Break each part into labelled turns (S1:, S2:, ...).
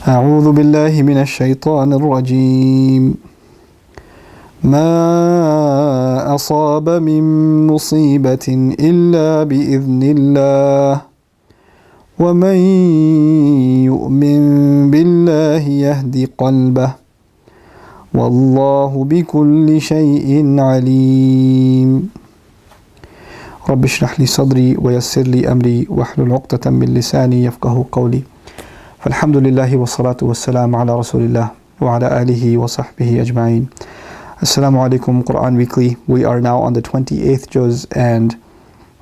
S1: أعوذ بالله من الشيطان الرجيم ما أصاب من مصيبة إلا بإذن الله ومن يؤمن بالله يهد قلبه والله بكل شيء عليم رب اشرح لي صدري ويسر لي أمري واحلل عقدة من لساني يفقه قولي فالحمد لله والصلاة والسلام على رسول الله وعلى آله وصحبه أجمعين. Assalamu alaikum, Quran Weekly. We are now on the 28th juz, and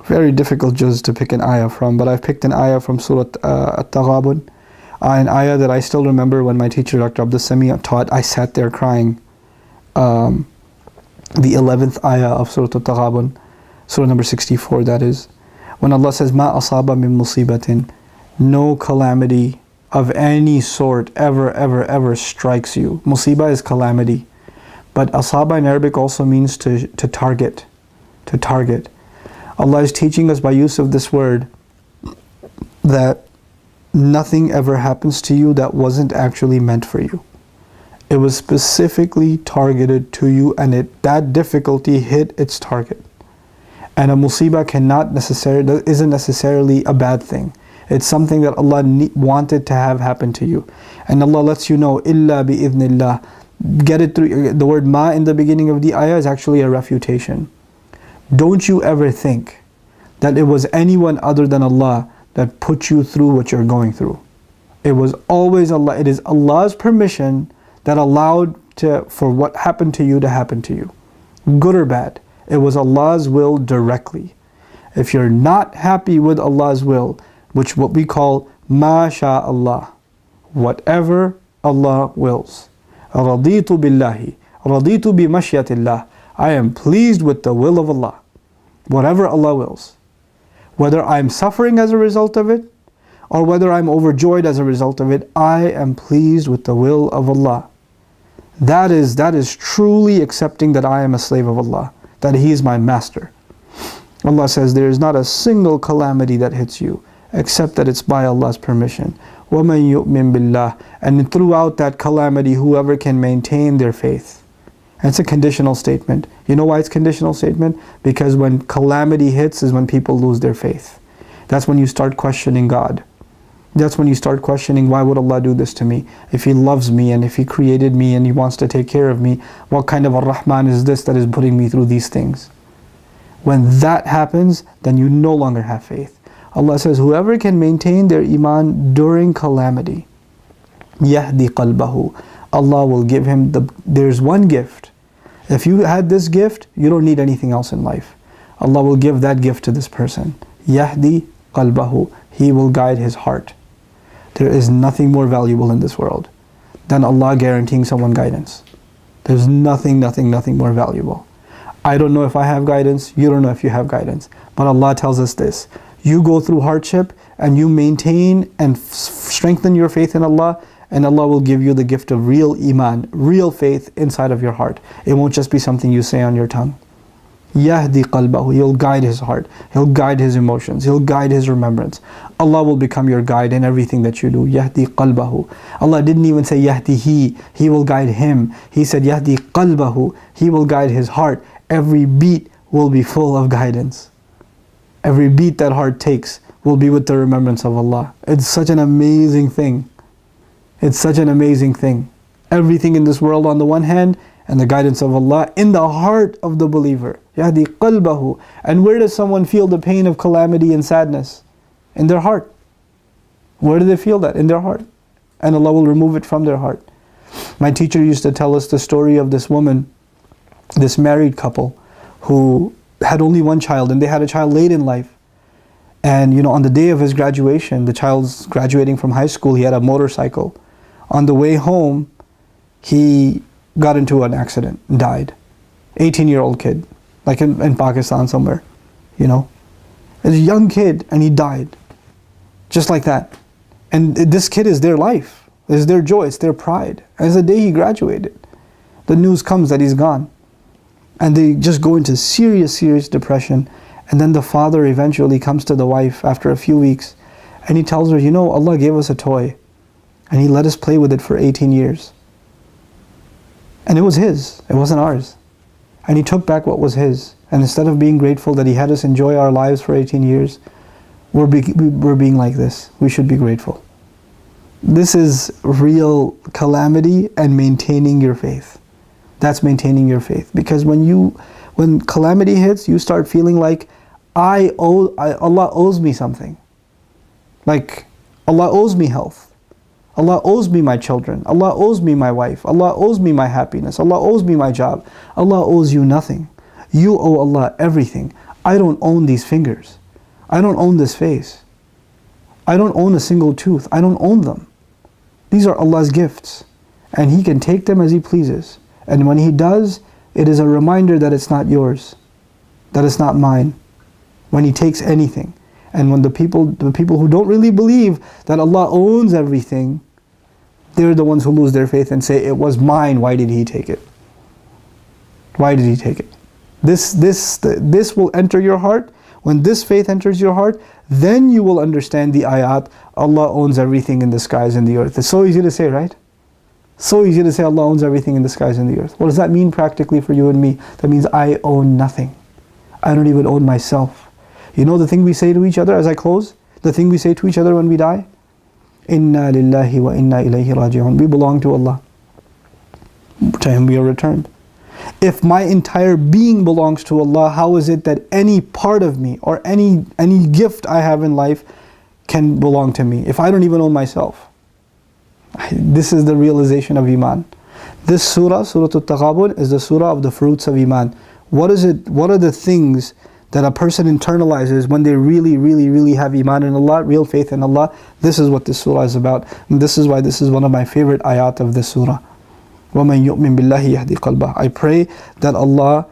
S1: very difficult juz to pick an ayah from, but I've picked an ayah from Surah At-Taghabun, an ayah that I still remember when my teacher Dr. Abdul Sami taught. I sat there crying. The 11th ayah of Surah At-Taghabun, Surah number 64, that is, when Allah says, Ma asaba min musibatin, no calamity of any sort ever strikes you. Musibah is calamity. But asaba in Arabic also means to target. To target. Allah is teaching us by use of this word that nothing ever happens to you that wasn't actually meant for you. It was specifically targeted to you, and that difficulty hit its target. And a musibah isn't necessarily a bad thing. It's something that Allah wanted to have happen to you. And Allah lets you know, illa bi-idhnillah. Get it through. The word ma in the beginning of the ayah is actually a refutation. Don't you ever think that it was anyone other than Allah that put you through what you're going through. It was always Allah. It is Allah's permission that allowed for what happened to you to happen to you. Good or bad. It was Allah's will directly. If you're not happy with Allah's will, which what we call ma sha Allah, whatever Allah wills. Raditu billahi, raditu bi mashyatillah. I am pleased with the will of Allah. Whatever Allah wills. Whether I'm suffering as a result of it, or whether I'm overjoyed as a result of it, I am pleased with the will of Allah. That is truly accepting that I am a slave of Allah, that He is my master. Allah says there is not a single calamity that hits you, except that it's by Allah's permission. وَمَن يُؤْمِن بِاللَّهِ. And throughout that calamity, whoever can maintain their faith. And it's a conditional statement. You know why it's a conditional statement? Because when calamity hits is when people lose their faith. That's when you start questioning God. That's when you start questioning, why would Allah do this to me? If He loves me, and if He created me, and He wants to take care of me, what kind of a Rahman is this that is putting me through these things? When that happens, then you no longer have faith. Allah says, whoever can maintain their iman during calamity, yahdi qalbahu, Allah will give him there's one gift. If you had this gift, you don't need anything else in life. Allah will give that gift to this person. Yahdi qalbahu, He will guide his heart. There is nothing more valuable in this world than Allah guaranteeing someone guidance. There's nothing more valuable. I don't know if I have guidance, you don't know if you have guidance. But Allah tells us this. You go through hardship and you maintain and strengthen your faith in Allah, and Allah will give you the gift of real iman, real faith inside of your heart. It won't just be something you say on your tongue. Yahdi qalbahu, He'll guide his heart. He'll guide his emotions. He'll guide his remembrance. Allah will become your guide in everything that you do. Yahdi qalbahu. Allah didn't even say yahdihi, He will guide him. He said yahdi qalbahu, He will guide his heart. Every beat will be full of guidance. Every beat that heart takes will be with the remembrance of Allah. It's such an amazing thing. It's such an amazing thing. Everything in this world on the one hand, and the guidance of Allah in the heart of the believer. Yahdi qalbahu. And where does someone feel the pain of calamity and sadness? In their heart. Where do they feel that? In their heart. And Allah will remove it from their heart. My teacher used to tell us the story of this woman, this married couple, who had only one child, and they had a child late in life. And on the day of his graduation, the child's graduating from high school, he had a motorcycle. On the way home, he got into an accident and died. 18-year-old kid, like in Pakistan somewhere, As a young kid, and he died. Just like that. And this kid is their life. It's their joy, it's their pride. And it's the day he graduated. The news comes that he's gone. And they just go into serious depression. And then the father eventually comes to the wife after a few weeks, and he tells her, Allah gave us a toy. And He let us play with it for 18 years. And it was His, it wasn't ours. And He took back what was His. And instead of being grateful that He had us enjoy our lives for 18 years, we're being like this. We should be grateful. This is real calamity and maintaining your faith. That's maintaining your faith. Because when calamity hits, you start feeling like Allah owes me something. Like Allah owes me health. Allah owes me my children. Allah owes me my wife. Allah owes me my happiness. Allah owes me my job. Allah owes you nothing. You owe Allah everything. I don't own these fingers. I don't own this face. I don't own a single tooth. I don't own them. These are Allah's gifts. And He can take them as He pleases. And when He does, it is a reminder that it's not yours. That it's not mine. When He takes anything. And when the people who don't really believe that Allah owns everything, they're the ones who lose their faith and say, it was mine, why did He take it? Why did He take it? This will enter your heart. When this faith enters your heart, then you will understand the ayat, Allah owns everything in the skies and the earth. It's so easy to say, right? So easy to say Allah owns everything in the skies and the earth. What does that mean practically for you and me? That means I own nothing. I don't even own myself. You know the thing we say to each other as I close? The thing we say to each other when we die? Inna lillahi wa inna ilayhi raji'un. We belong to Allah. To Him we are returned. If my entire being belongs to Allah, how is it that any part of me or any gift I have in life can belong to me if I don't even own myself? This is the realization of Iman. This surah, Surah Al-Taghabun, is the surah of the fruits of Iman. What is it? What are the things that a person internalizes when they really, really, really have Iman in Allah, real faith in Allah? This is what this surah is about. And this is why this is one of my favorite ayat of this surah. وَمَنْ يُؤْمِن بِاللَّهِ يَهْدِي قَلْبَهُ. I pray that Allah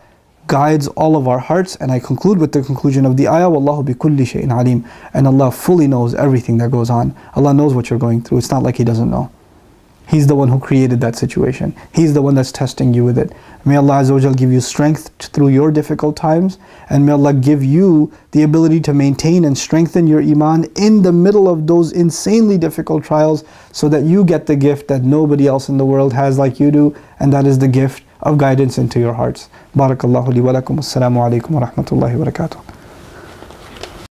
S1: guides all of our hearts, and I conclude with the conclusion of the ayah, وَاللَّهُ بِكُلِّ شَيْءٍ عَلِيمٌ. And Allah fully knows everything that goes on. Allah knows what you're going through. It's not like He doesn't know. He's the one who created that situation. He's the one that's testing you with it. May Allah Azza wa Jal give you strength through your difficult times, and may Allah give you the ability to maintain and strengthen your Iman in the middle of those insanely difficult trials, so that you get the gift that nobody else in the world has like you do, and that is the gift of guidance into your hearts. Barakallahu li wa lakum. Assalamu alaikum wa rahmatullahi wa barakatuh.